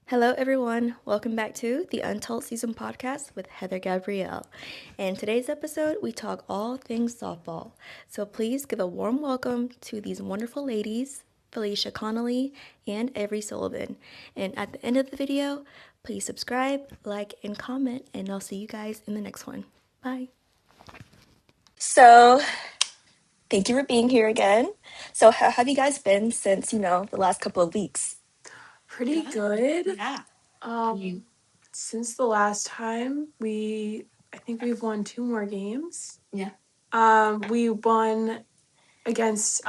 Hello, everyone. Welcome back to the Untold Season podcast with Heather Gabrielle. In today's episode, we talk all things softball. So please give a warm welcome to these wonderful ladies, Felicia Connolly and Averi Sullivan. And at the end of the video, please subscribe, like, and comment, and I'll see you guys in the next one. Bye. So, thank you for being here again. So, how have you guys been since, the last couple of weeks? Pretty good. Yeah. Since the last time I think we've won 2 more games. Yeah. We won against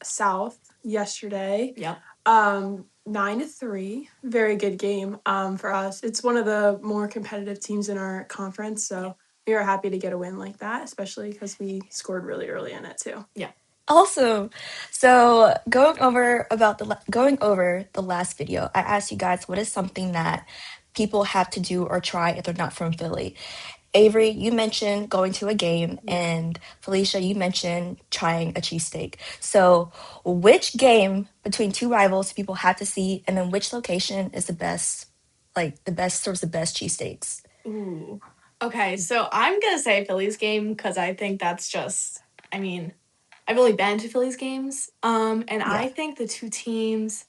South yesterday. Yep. 9-3. Very good game for us. It's one of the more competitive teams in our conference, so we are happy to get a win like that, especially because we scored really early in it too. Yeah. Awesome. So going over the last video, I asked you guys what is something that people have to do or try if they're not from Philly. Averi, you mentioned going to a game, and Felicia, you mentioned trying a cheesesteak. So which game between two rivals do people have to see, and then which location is serves the best cheesesteaks? Ooh. Okay, so I'm gonna say Phillies game because I think that's I've only been to Phillies games. And I think the two teams,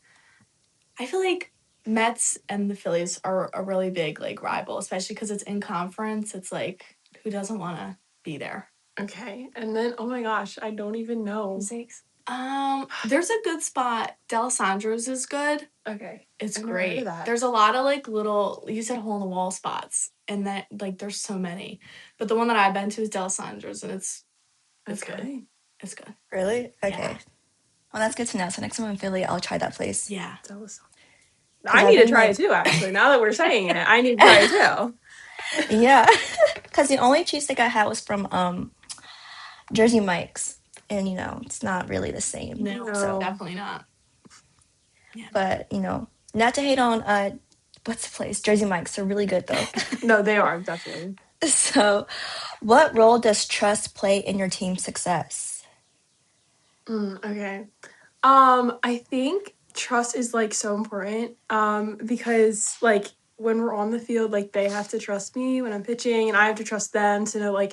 I feel like Mets and the Phillies are a really big rival, especially because it's in conference. It's like who doesn't want to be there? Okay, and then oh my gosh, I don't even know. There's a good spot. D'Alessandro's is good. Okay, It's I've never heard of great. that. There's a lot of little, you said hole in the wall spots, and that there's so many. But the one that I've been to is D'Alessandro's, and it's good. It's good. Really? Okay. Yeah. Well, that's good to know. So next time I'm in Philly, I'll try that place. Yeah. I need to try it too, actually. Now that we're saying it, I need to try it too. Yeah, because the only cheesesteak I had was from Jersey Mike's, and it's not really the same. No, So definitely not. Yeah. but not to hate on what's the place? Jersey Mike's. They're really good though. No, they are definitely. So, what role does trust play in your team's success? Okay. I think trust is so important. Because when we're on the field, they have to trust me when I'm pitching, and I have to trust them to know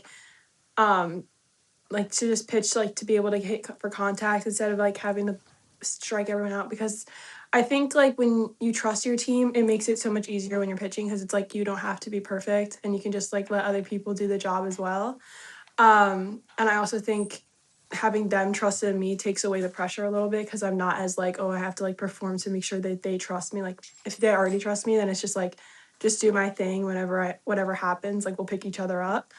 to just pitch to be able to hit for contact instead of having to strike everyone out, because I think when you trust your team, it makes it so much easier when you're pitching, because it's you don't have to be perfect and you can just let other people do the job as well. And I also think having them trust in me takes away the pressure a little bit, because I'm not as oh, I have to perform to make sure that they trust me. If they already trust me, then it's just do my thing. Whatever happens, we'll pick each other up.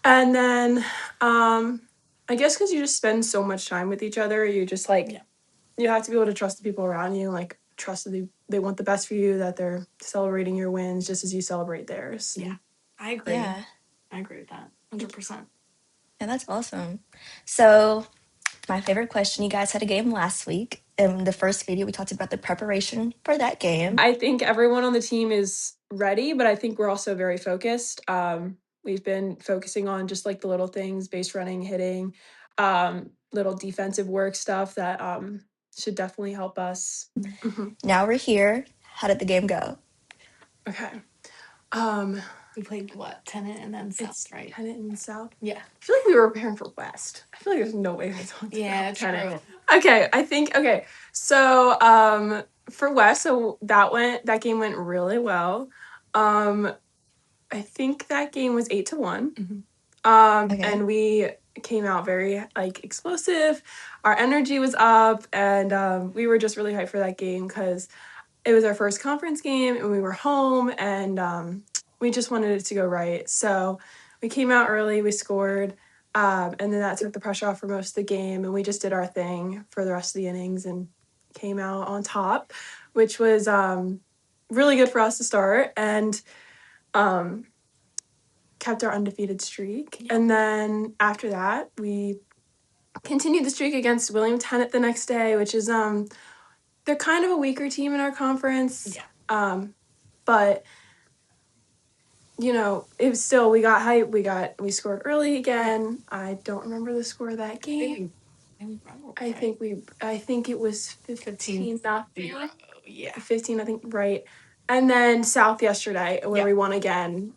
And then I guess because you just spend so much time with each other, you just you have to be able to trust the people around you, trust that they want the best for you, that they're celebrating your wins just as you celebrate theirs. Yeah, I agree. Yeah, I agree with that 100%. Yeah, that's awesome. So, my favorite question, you guys had a game last week. In the first video, we talked about the preparation for that game. I think everyone on the team is ready, but I think we're also very focused. We've been focusing on just the little things, base running, hitting, little defensive work stuff that should definitely help us. Now we're here. How did the game go? Okay. We played what? Tennant and then South, It's right? Tennant and South. Yeah. I feel like we were preparing for West. I feel like there's no way we talked about Tennant. True. Okay. So for West, so that game went really well. I think that game was 8-1. Okay. And we came out very explosive. Our energy was up, and we were just really hyped for that game because it was our first conference game and we were home, and we just wanted it to go right. So we came out early, we scored, and then that took the pressure off for most of the game, and we just did our thing for the rest of the innings and came out on top, which was really good for us to start, and kept our undefeated streak. Yeah. And then after that, we continued the streak against William Tennant the next day, which is they're kind of a weaker team in our conference. Yeah. But it was still, we got hype. We scored early again. I don't remember the score of that game. I think it was 15 nothing. Yeah. 15, I think, right. And then South yesterday, where we won again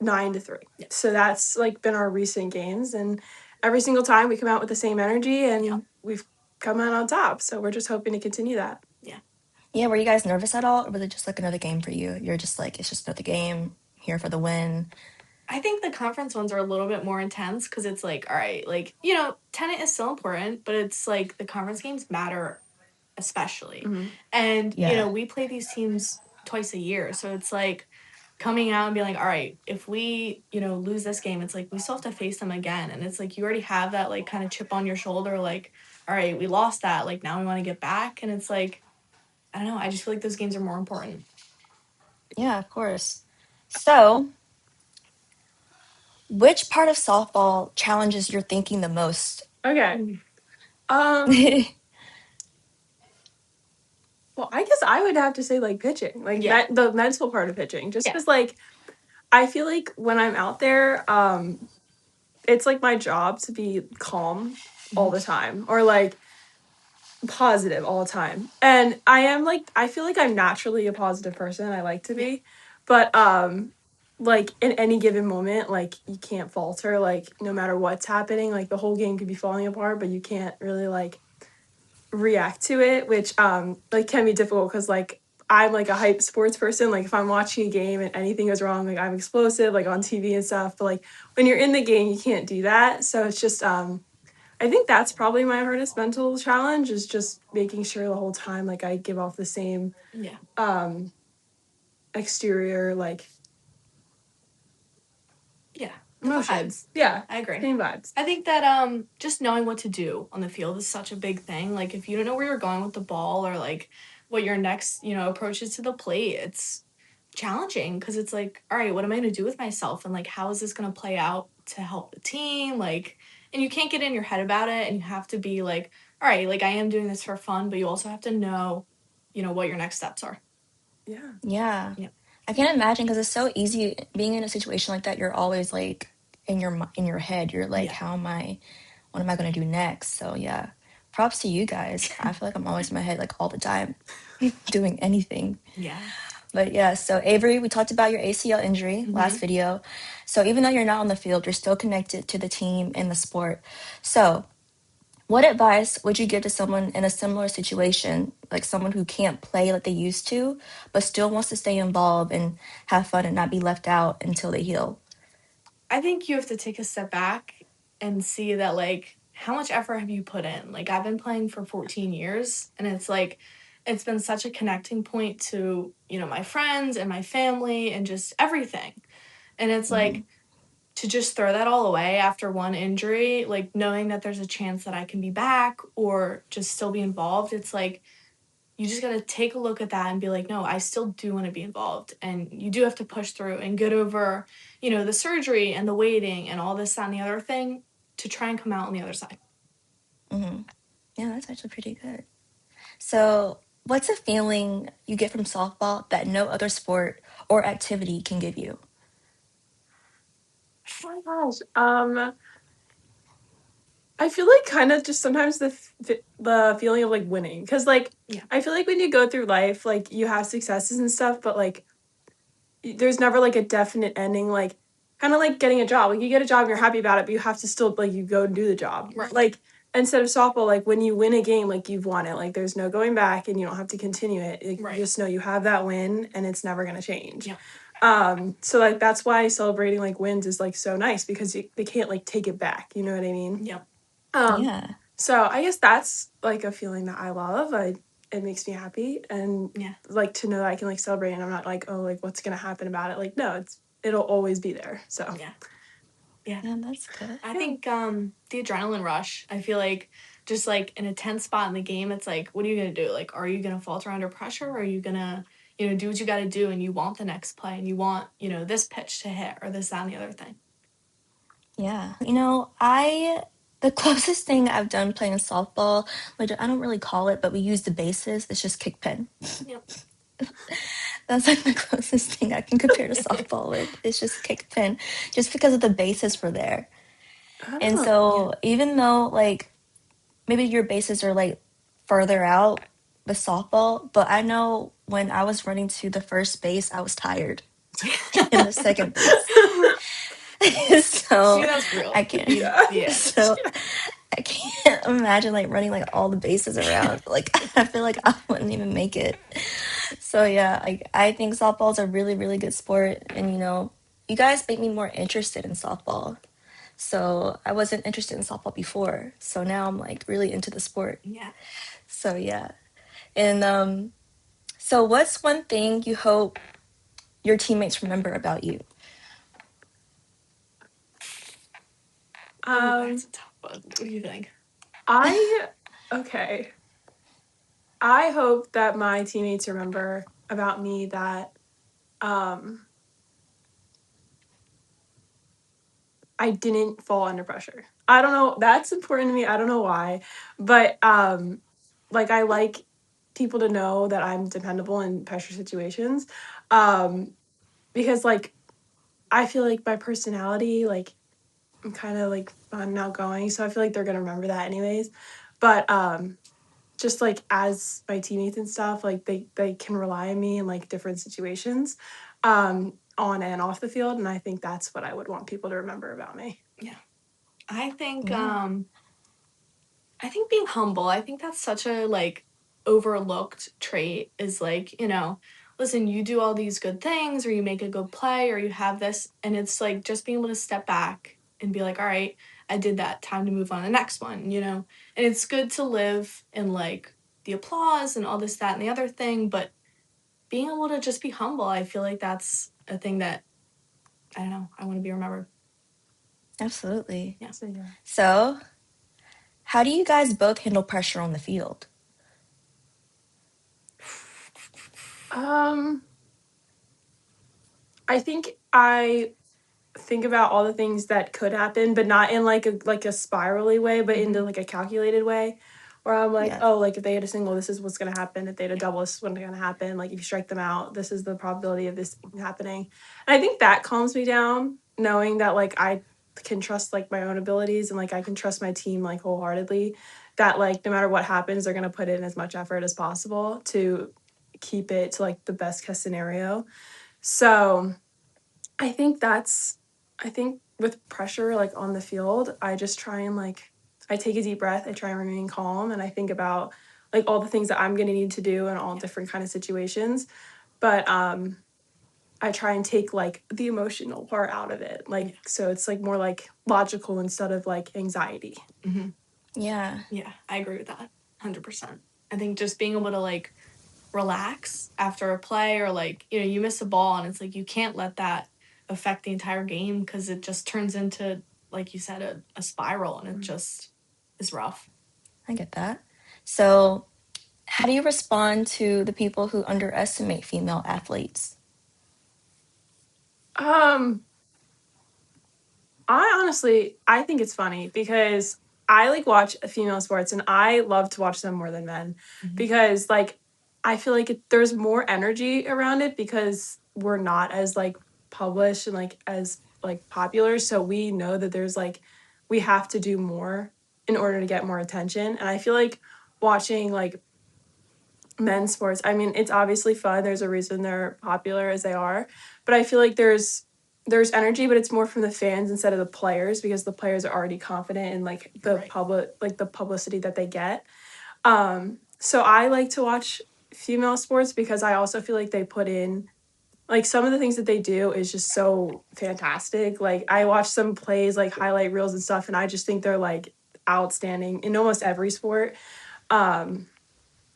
9-3. So that's like been our recent games, and every single time we come out with the same energy, and we've come out on top. So we're just hoping to continue that. Yeah, were you guys nervous at all, or was it just like another game for you? You're just like, it's just another game, here for the win. I think the conference ones are a little bit more intense because it's like, all right, like, tenant is still important, but it's like the conference games matter especially. And, we play these teams twice a year. So it's like coming out and being like, all right, if we, lose this game, it's like we still have to face them again. And it's like you already have that like kind of chip on your shoulder, like, all right, we lost that. Like now we want to get back. And it's like, I don't know, I just feel like those games are more important. Yeah, of course. So, which part of softball challenges your thinking the most? Okay. Well, I guess I would have to say like pitching, like the mental part of pitching, just because like I feel like when I'm out there, it's like my job to be calm all the time, or like positive all the time. And I feel like I'm naturally a positive person. I like to be. But like in any given moment, like you can't falter, like no matter what's happening, like the whole game could be falling apart, but you can't really like react to it, which like can be difficult because like I'm like a hype sports person. Like if I'm watching a game and anything goes wrong, like I'm explosive, like on TV and stuff. But like when you're in the game, you can't do that. So it's just I think that's probably my hardest mental challenge, is just making sure the whole time like I give off the same exterior like emotions. Yeah, I agree. same vibes. I think that just knowing what to do on the field is such a big thing. Like if you don't know where you're going with the ball, or like what your next, approach is to the plate, it's challenging because it's like, all right, what am I going to do with myself? And like, how is this going to play out to help the team? Like, and you can't get in your head about it, and you have to be like, all right, like I am doing this for fun, but you also have to know, what your next steps are. Yeah. I can't imagine, because it's so easy being in a situation like that. You're always like in your head. You're like, what am I going to do next? So yeah, props to you guys. I feel like I'm always in my head like all the time, doing anything. But yeah, so Avery, we talked about your ACL injury last video. So even though you're not on the field, you're still connected to the team and the sport. So what advice would you give to someone in a similar situation, like someone who can't play like they used to, but still wants to stay involved and have fun and not be left out until they heal? I think you have to take a step back and see that, like, how much effort have you put in? Like, I've been playing for 14 years, and it's like, it's been such a connecting point to, my friends and my family and just everything. And it's like, to just throw that all away after one injury, like knowing that there's a chance that I can be back or just still be involved, it's like, you just got to take a look at that and be like, no, I still do want to be involved. And you do have to push through and get over, the surgery and the waiting and all this, that, and the other thing to try and come out on the other side. Yeah, that's actually pretty good. So what's a feeling you get from softball that no other sport or activity can give you? Oh my gosh. I feel like kind of just sometimes the feeling of like winning, because like I feel like when you go through life, like you have successes and stuff, but like there's never like a definite ending. Like kind of like getting a job, like you get a job and you're happy about it, but you have to still like you go and do the job. Like instead of softball, like when you win a game, like you've won it, like there's no going back and you don't have to continue it. Like, you just know you have that win and it's never going to change. So like that's why celebrating like wins is like so nice, because they can't like take it back, you know what I mean? So I guess that's like a feeling that I love. It makes me happy, and like to know that I can like celebrate, and I'm not like, oh, like what's gonna happen about it? Like no, it'll always be there. So Yeah, that's good. I think the adrenaline rush, I feel like just like in a tense spot in the game, it's like, what are you going to do? Like, are you going to falter under pressure, or are you going to, do what you got to do, and you want the next play, and you want, this pitch to hit, or this, that, and the other thing? Yeah. The closest thing I've done playing softball, which I don't really call it, but we use the bases, it's just kick pin. That's like the closest thing I can compare to softball with. It's just kick pin, just because of the bases were there. And so even though like maybe your bases are like further out, with softball, but I know when I was running to the first base, I was tired in the second base. So Yeah, that's real. I can't. Yeah. Yeah. So I can't imagine like running like all the bases around. Like I feel like I wouldn't even make it. So yeah, like I think softball is a really really good sport, and you guys make me more interested in softball. So I wasn't interested in softball before. So now I'm like really into the sport. Yeah. So yeah. And so what's one thing you hope your teammates remember about you? Ooh, that's a tough one. What do you think? Okay. I hope that my teammates remember about me that um I didn't fall under pressure. I don't know, that's important to me. I don't know why, but like I like people to know that I'm dependable in pressure situations. Um because like I feel like my personality, like I'm kind of like fun and outgoing, so I feel like they're going to remember that anyways. But just like as my teammates and stuff, like they can rely on me in like different situations, on and off the field, and I think that's what I would want people to remember about me. Yeah. I think Yeah, I think being humble, I think that's such a like overlooked trait is like, listen, you do all these good things or you make a good play or you have this and it's like just being able to step back and be like, all right, I did that, time to move on to the next one. And it's good to live in like the applause and all this, that, and the other thing, but being able to just be humble, I feel like that's a thing that I don't know, I want to be remembered. absolutely. Yeah. So yeah. So, how do you guys both handle pressure on the field? Um I think I think about all the things that could happen, but not in like a spirally way, but into Mhm. like a calculated way. Where I'm like, Yeah, oh, like if they had a single, this is what's gonna happen. If they had a double, this is what's gonna happen. Like if you strike them out, this is the probability of this happening. And I think that calms me down, knowing that like I can trust like my own abilities and like I can trust my team like wholeheartedly. That like no matter what happens, they're gonna put in as much effort as possible to keep it to like the best case scenario. So I think I think with pressure like on the field, I just try and like I take a deep breath, I try and remain calm and I think about like all the things that I'm going to need to do in all different kind of situations. But I try and take like the emotional part out of it. Like so it's like more like logical instead of like anxiety. Mm-hmm. yeah, Yeah, I agree with that 100%. I think just being able to like relax after a play or like, you miss a ball and it's like you can't let that affect the entire game because it just turns into, like you said, a spiral and it just is rough. I get that. So, how do you respond to the people who underestimate female athletes? Um I honestly, I think it's funny because I like watch female sports and I love to watch them more than men Mm-hmm. because like I feel like there's more energy around it because we're not as like published and like as like popular, so we know that there's like we have to do more in order to get more attention. And I feel like watching like men's sports, I mean, it's obviously fun. There's a reason they're popular as they are, but I feel like there's energy, but it's more from the fans instead of the players because the players are already confident in like the Right. public, like the publicity that they get. So I like to watch female sports because I also feel like they put in like some of the things that they do is just so fantastic. Like I watch some plays like highlight reels and stuff, and I just think they're like outstanding in almost every sport. Um,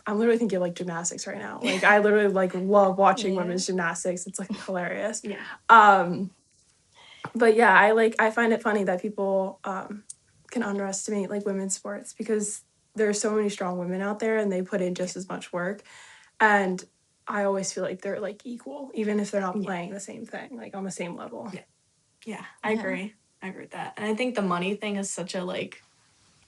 I'm literally thinking of like gymnastics right now. Like I literally like love watching Yeah. women's gymnastics. It's like hilarious. Yeah. Um, but yeah, I find it funny that people can underestimate like women's sports because there's so many strong women out there and they put in just as much work. And I always feel like they're like equal, even if they're not Yeah. playing the same thing, like on the same level. Yeah. Yeah. I Yeah. agree. I agree with that. And I think the money thing is such a like,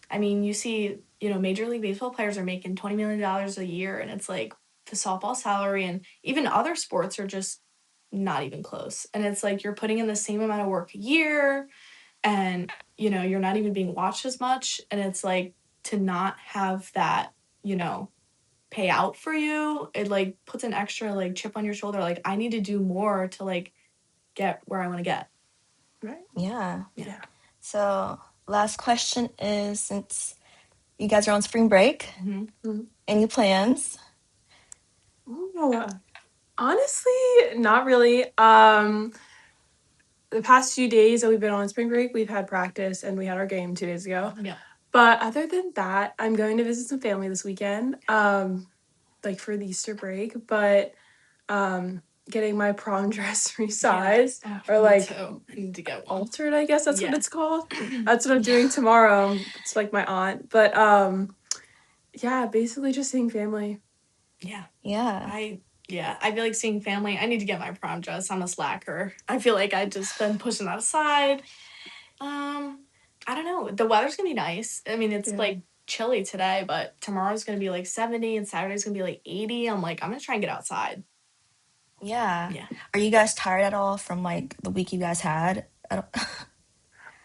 I mean, you see, Major League Baseball players are making $20 million a year, and it's like the softball salary and even other sports are just not even close. And it's like you're putting in the same amount of work a year, and you're not even being watched as much. And it's like to not have that, you know, pay out for you. It like puts an extra like chip on your shoulder. Like I need to do more to like get where I want to get. Right. Yeah. Yeah. So last question is, since you guys are on spring break, any plans? Ooh, honestly, not really. The past few days that we've been on spring break, we've had practice and we had our game 2 days ago. Yeah. But other than that, I'm going to visit some family this weekend, like for the Easter break. But getting my prom dress resized or like I need to get one. altered, I guess that's what it's called. That's what I'm doing tomorrow. It's like my aunt. But yeah, basically just seeing family. Yeah. Yeah. I feel like seeing family. I need to get my prom dress. I'm a slacker. I feel like I've just been pushing that aside. I don't know. The weather's gonna be nice. I mean, it's like chilly today, but tomorrow's gonna be like 70 and Saturday's gonna be like 80. I'm like, I'm gonna try and get outside. Yeah. Yeah. Are you guys tired at all from like the week you guys had?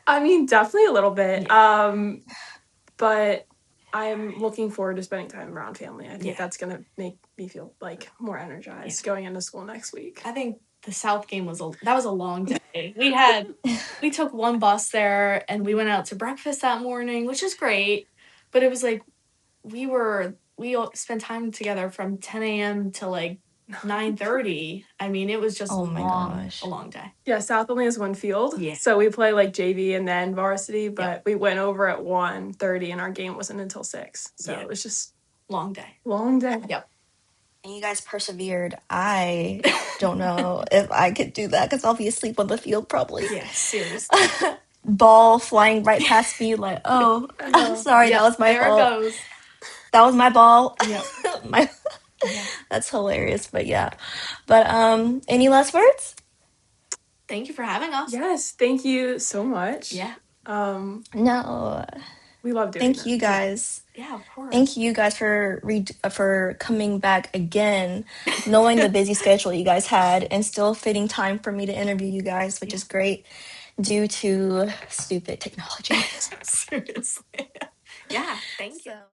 I mean, definitely a little bit. But I'm looking forward to spending time around family. I think that's gonna make me feel like more energized going into school next week. I think the South game was a long day. We took one bus there and we went out to breakfast that morning, which is great. But it was like we all spent time together from 10 a.m. to like 9:30. I mean, it was just Oh a my gosh. long day. Yeah, South only has one field. Yeah. So we play like JV and then varsity, but we went over at 1:30 and our game wasn't until 6. So it was just long day. Long day. Yep. And you guys persevered. I don't know if I could do that because I'll be asleep on the field probably. Yeah, seriously. Ball flying right past me, like, oh, I'm sorry, that was my fault. There it goes. That was my ball. Yep. That's hilarious, but yeah. But any last words? Thank you for having us. Yes, thank you so much. Yeah. No. We love doing Thank this. you guys. Yeah, of course. Thank you guys for coming back again, knowing the busy schedule you guys had, and still fitting time for me to interview you guys, which is great due to stupid technology. Seriously. Yeah, thank you.